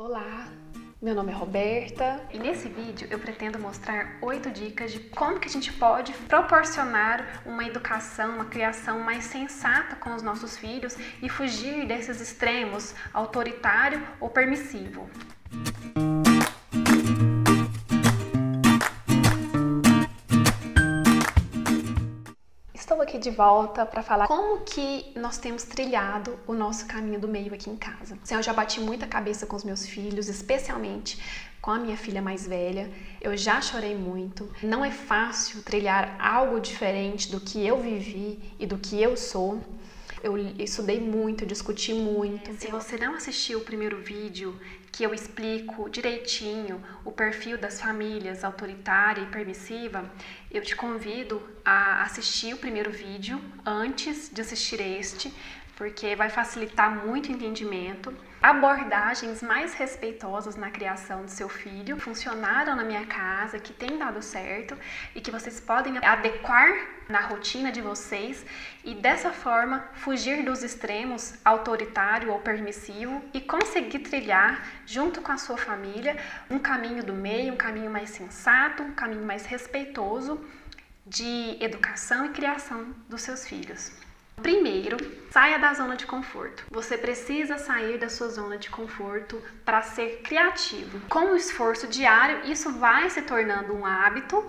Olá, meu nome é Roberta e nesse vídeo eu pretendo mostrar 8 dicas de como que a gente pode proporcionar uma educação, uma criação mais sensata com os nossos filhos e fugir desses extremos autoritário ou permissivo. Estou aqui de volta para falar como que nós temos trilhado o nosso caminho do meio aqui em casa. Eu já bati muita cabeça com os meus filhos, especialmente com a minha filha mais velha. Eu já chorei muito. Não é fácil trilhar algo diferente do que eu vivi e do que eu sou. Eu estudei muito, discuti muito. Se você não assistiu o primeiro vídeo que eu explico direitinho o perfil das famílias autoritária e permissiva, eu te convido a assistir o primeiro vídeo antes de assistir este, porque vai facilitar muito o entendimento. Abordagens mais respeitosas na criação do seu filho funcionaram na minha casa, que tem dado certo e que vocês podem adequar na rotina de vocês e dessa forma fugir dos extremos autoritário ou permissivo e conseguir trilhar junto com a sua família um caminho do meio, um caminho mais sensato, um caminho mais respeitoso de educação e criação dos seus filhos. Primeiro, saia da zona de conforto. Você precisa sair da sua zona de conforto para ser criativo. Com o esforço diário, isso vai se tornando um hábito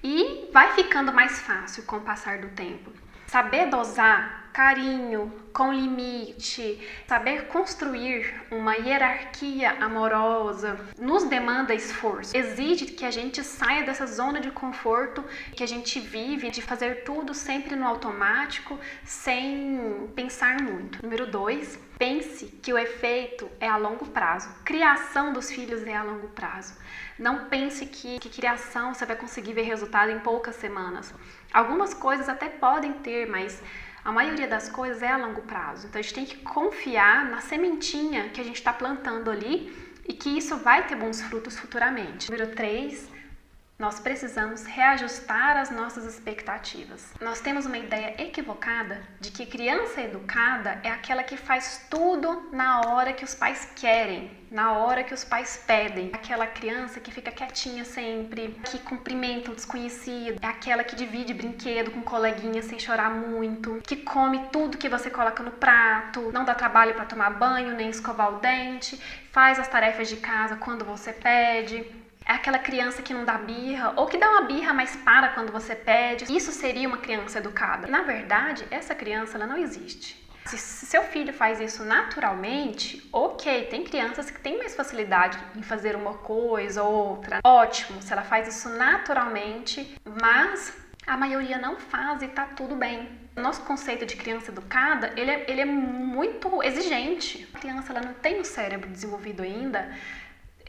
e vai ficando mais fácil com o passar do tempo. Saber dosar carinho, com limite, saber construir uma hierarquia amorosa, nos demanda esforço. Exige que a gente saia dessa zona de conforto que a gente vive, de fazer tudo sempre no automático, sem pensar muito. Número 2, pense que o efeito é a longo prazo. Criação dos filhos é a longo prazo. Não pense que criação você vai conseguir ver resultado em poucas semanas. Algumas coisas até podem ter, mas a maioria das coisas é a longo prazo. Então a gente tem que confiar na sementinha que a gente está plantando ali e que isso vai ter bons frutos futuramente. Número 3, nós precisamos reajustar as nossas expectativas. Nós temos uma ideia equivocada de que criança educada é aquela que faz tudo na hora que os pais querem, na hora que os pais pedem. Aquela criança que fica quietinha sempre, que cumprimenta o desconhecido, é aquela que divide brinquedo com coleguinha sem chorar muito, que come tudo que você coloca no prato, não dá trabalho para tomar banho nem escovar o dente, faz as tarefas de casa quando você pede. É aquela criança que não dá birra, ou que dá uma birra, mas para quando você pede. Isso seria uma criança educada. Na verdade, essa criança ela não existe. Se seu filho faz isso naturalmente, ok, tem crianças que têm mais facilidade em fazer uma coisa ou outra. Ótimo, se ela faz isso naturalmente, mas a maioria não faz e tá tudo bem. O nosso conceito de criança educada, ele é muito exigente. A criança ela não tem o cérebro desenvolvido ainda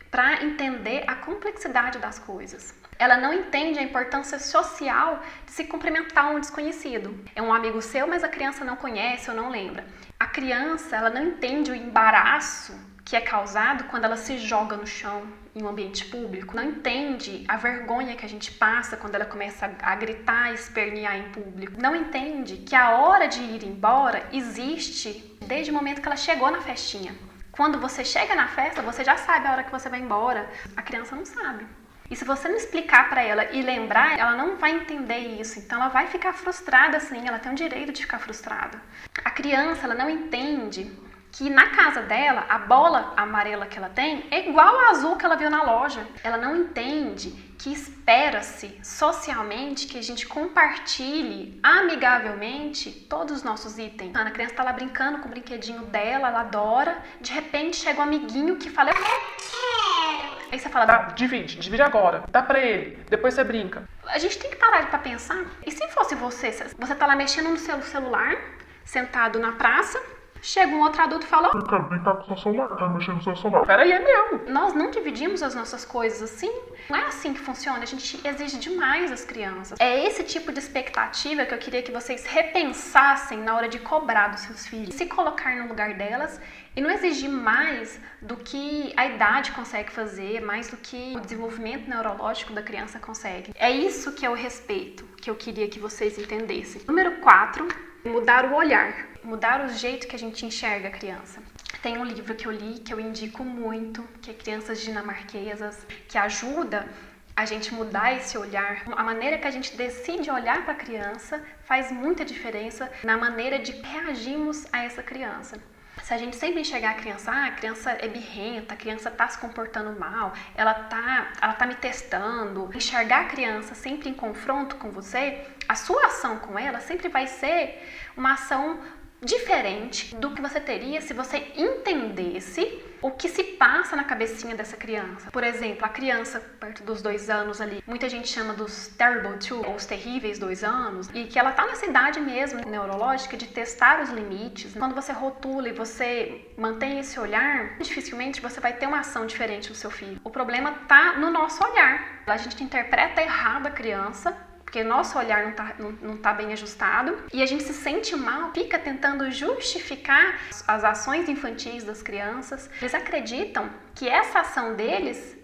para entender a complexidade das coisas. Ela não entende a importância social de se cumprimentar um desconhecido. É um amigo seu, mas a criança não conhece ou não lembra. A criança, ela não entende o embaraço que é causado quando ela se joga no chão em um ambiente público. Não entende a vergonha que a gente passa quando ela começa a gritar e espernear em público. Não entende que a hora de ir embora existe desde o momento que ela chegou na festinha. Quando você chega na festa, você já sabe a hora que você vai embora. A criança não sabe. E se você não explicar para ela e lembrar, ela não vai entender isso. Então ela vai ficar frustrada sim, ela tem o direito de ficar frustrada. A criança, ela não entende que na casa dela, a bola amarela que ela tem é igual a azul que ela viu na loja. Ela não entende que espera-se socialmente que a gente compartilhe amigavelmente todos os nossos itens. A criança está lá brincando com o brinquedinho dela, ela adora. De repente chega um amiguinho que fala: eu quero. Aí você fala: divide agora, dá pra ele, depois você brinca. A gente tem que parar pra pensar. E se fosse você tá lá mexendo no seu celular, sentado na praça, chega um outro adulto e fala: eu quero brincar com o seu celular, eu quero mexer no seu celular. Peraí, é meu. Nós não dividimos as nossas coisas assim. Não é assim que funciona, a gente exige demais das crianças. É esse tipo de expectativa que eu queria que vocês repensassem na hora de cobrar dos seus filhos. Se colocar no lugar delas e não exigir mais do que a idade consegue fazer, mais do que o desenvolvimento neurológico da criança consegue. É isso que é o respeito, que eu queria que vocês entendessem. Número 4, mudar o olhar. Mudar o jeito que a gente enxerga a criança. Tem um livro que eu li, que eu indico muito, que é Crianças Dinamarquesas, que ajuda a gente mudar esse olhar. A maneira que a gente decide olhar para a criança faz muita diferença na maneira de reagirmos a essa criança. Se a gente sempre enxergar a criança é birrenta, a criança está se comportando mal, ela tá me testando. Enxergar a criança sempre em confronto com você, a sua ação com ela sempre vai ser uma ação diferente do que você teria se você entendesse o que se passa na cabecinha dessa criança. Por exemplo, a criança perto dos 2 anos ali, muita gente chama dos terrible two, ou os terríveis 2 anos, e que ela tá nessa idade mesmo neurológica de testar os limites. Quando você rotula e você mantém esse olhar, dificilmente você vai ter uma ação diferente do seu filho. O problema tá no nosso olhar. A gente interpreta errado a criança, porque nosso olhar não tá bem ajustado, e a gente se sente mal, fica tentando justificar as ações infantis das crianças. Eles acreditam que essa ação deles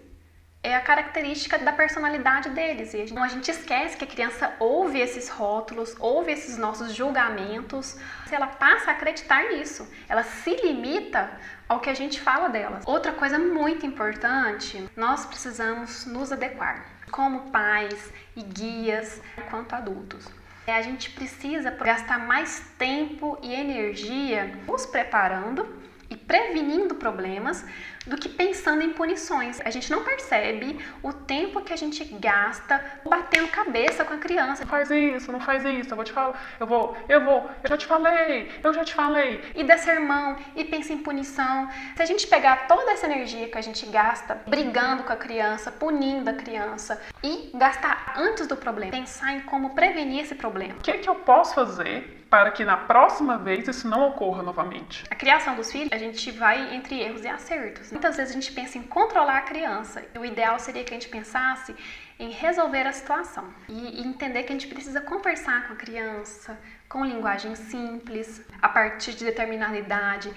é a característica da personalidade deles. E a gente esquece que a criança ouve esses rótulos, ouve esses nossos julgamentos. Se ela passa a acreditar nisso, ela se limita ao que a gente fala delas. Outra coisa muito importante, nós precisamos nos adequar como pais e guias quanto adultos. A gente precisa gastar mais tempo e energia nos preparando e prevenindo problemas do que pensando em punições. A gente não percebe o tempo que a gente gasta batendo cabeça com a criança. Não faz isso, não faz isso, eu vou te falar, eu já te falei. E dá sermão, e pensa em punição. Se a gente pegar toda essa energia que a gente gasta brigando com a criança, punindo a criança, e gastar antes do problema, pensar em como prevenir esse problema. O que eu posso fazer para que na próxima vez isso não ocorra novamente? A criação dos filhos, a gente vai entre erros e acertos. Muitas vezes a gente pensa em controlar a criança. O ideal seria que a gente pensasse em resolver a situação e entender que a gente precisa conversar com a criança, com linguagem simples, a partir de determinada idade.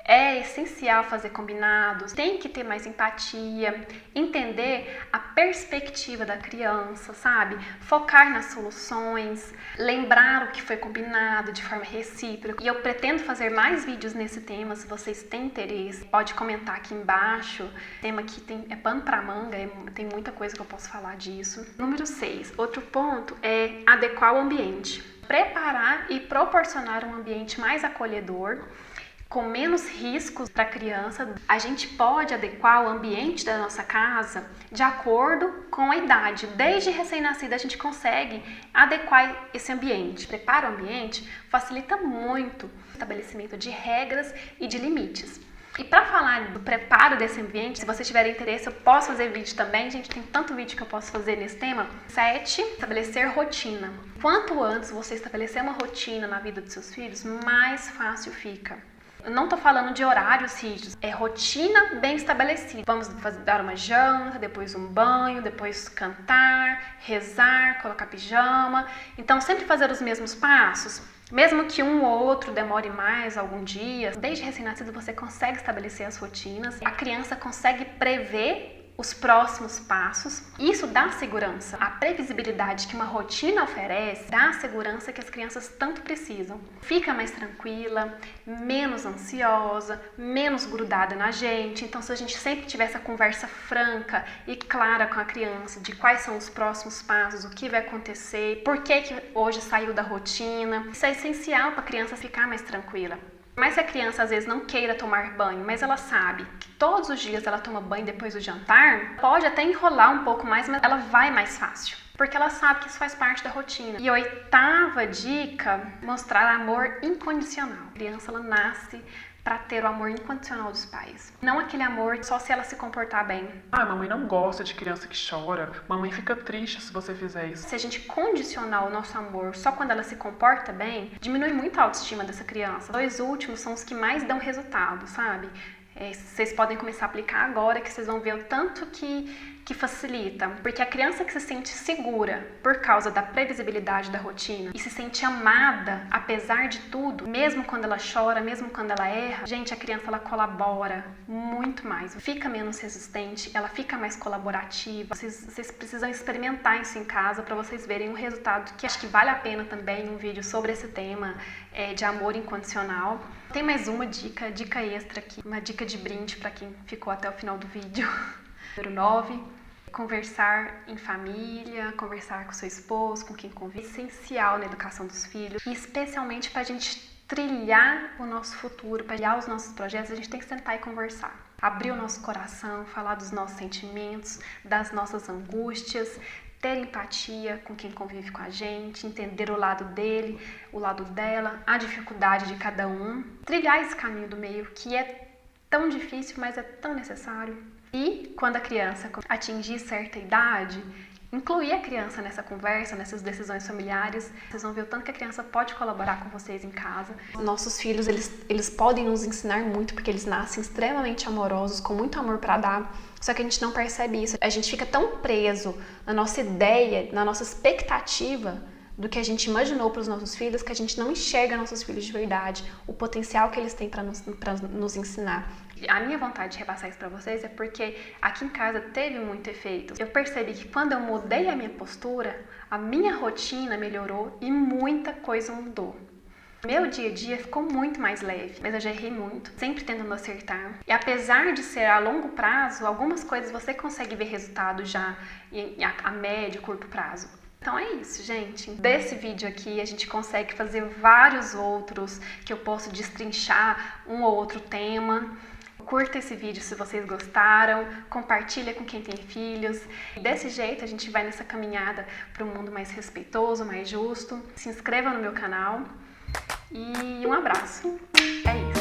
É essencial fazer combinados, tem que ter mais empatia, entender a perspectiva da criança, sabe? Focar nas soluções, lembrar o que foi combinado de forma recíproca. E eu pretendo fazer mais vídeos nesse tema, se vocês têm interesse, pode comentar aqui embaixo. O tema aqui é pano pra manga, tem muita coisa que eu posso falar disso. Número 6, outro ponto é adequar o ambiente. Preparar e proporcionar um ambiente mais acolhedor, com menos riscos para a criança. A gente pode adequar o ambiente da nossa casa de acordo com a idade. Desde recém-nascida a gente consegue adequar esse ambiente. Prepara o ambiente facilita muito o estabelecimento de regras e de limites. E para falar do preparo desse ambiente, se vocês tiverem interesse, eu posso fazer vídeo também. Gente, tem tanto vídeo que eu posso fazer nesse tema. 7, estabelecer rotina. Quanto antes você estabelecer uma rotina na vida dos seus filhos, mais fácil fica. Eu não tô falando de horários rígidos, é rotina bem estabelecida. Vamos dar uma janta, depois um banho, depois cantar, rezar, colocar pijama. Então, sempre fazer os mesmos passos. Mesmo que um ou outro demore mais algum dia, desde recém-nascido você consegue estabelecer as rotinas. A criança consegue prever os próximos passos. Isso dá segurança. A previsibilidade que uma rotina oferece dá a segurança que as crianças tanto precisam. Fica mais tranquila, menos ansiosa, menos grudada na gente. Então, se a gente sempre tiver essa conversa franca e clara com a criança de quais são os próximos passos, o que vai acontecer, por que hoje saiu da rotina, isso é essencial para a criança ficar mais tranquila. Mas se a criança às vezes não queira tomar banho, mas ela sabe que todos os dias ela toma banho depois do jantar, pode até enrolar um pouco mais, mas ela vai mais fácil, porque ela sabe que isso faz parte da rotina. E a 8ª dica, mostrar amor incondicional. A criança, ela nasce para ter o amor incondicional dos pais. Não aquele amor só se ela se comportar bem. Mamãe não gosta de criança que chora. Mamãe fica triste se você fizer isso. Se a gente condicionar o nosso amor só quando ela se comporta bem, diminui muito a autoestima dessa criança. Os 2 últimos são os que mais dão resultado, sabe? Vocês podem começar a aplicar agora, que vocês vão ver o tanto que facilita. Porque a criança que se sente segura por causa da previsibilidade da rotina e se sente amada apesar de tudo, mesmo quando ela chora, mesmo quando ela erra, gente, a criança ela colabora muito mais, fica menos resistente, ela fica mais colaborativa. Vocês precisam experimentar isso em casa para vocês verem um resultado que acho que vale a pena também um vídeo sobre esse tema de amor incondicional. Tem mais uma dica extra aqui, uma dica de brinde para quem ficou até o final do vídeo. Número 9, conversar em família, conversar com seu esposo, com quem convive, é essencial na educação dos filhos, e especialmente para a gente trilhar o nosso futuro, para trilhar os nossos projetos, a gente tem que sentar e conversar. Abrir o nosso coração, falar dos nossos sentimentos, das nossas angústias, ter empatia com quem convive com a gente, entender o lado dele, o lado dela, a dificuldade de cada um. Trilhar esse caminho do meio que é tão difícil, mas é tão necessário. E quando a criança atingir certa idade, incluir a criança nessa conversa, nessas decisões familiares. Vocês vão ver o tanto que a criança pode colaborar com vocês em casa. Nossos filhos, eles podem nos ensinar muito, porque eles nascem extremamente amorosos, com muito amor para dar. Só que a gente não percebe isso. A gente fica tão preso na nossa ideia, na nossa expectativa do que a gente imaginou para os nossos filhos, que a gente não enxerga nossos filhos de verdade, o potencial que eles têm para nos ensinar. A minha vontade de repassar isso para vocês é porque aqui em casa teve muito efeito. Eu percebi que quando eu mudei a minha postura, a minha rotina melhorou e muita coisa mudou. Meu dia a dia ficou muito mais leve, mas eu já errei muito, sempre tentando acertar. E apesar de ser a longo prazo, algumas coisas você consegue ver resultado já a médio e curto prazo. Então é isso, gente. Desse vídeo aqui a gente consegue fazer vários outros que eu posso destrinchar um ou outro tema. Curta esse vídeo se vocês gostaram, compartilha com quem tem filhos. Desse jeito a gente vai nessa caminhada para um mundo mais respeitoso, mais justo. Se inscreva no meu canal e um abraço. É isso.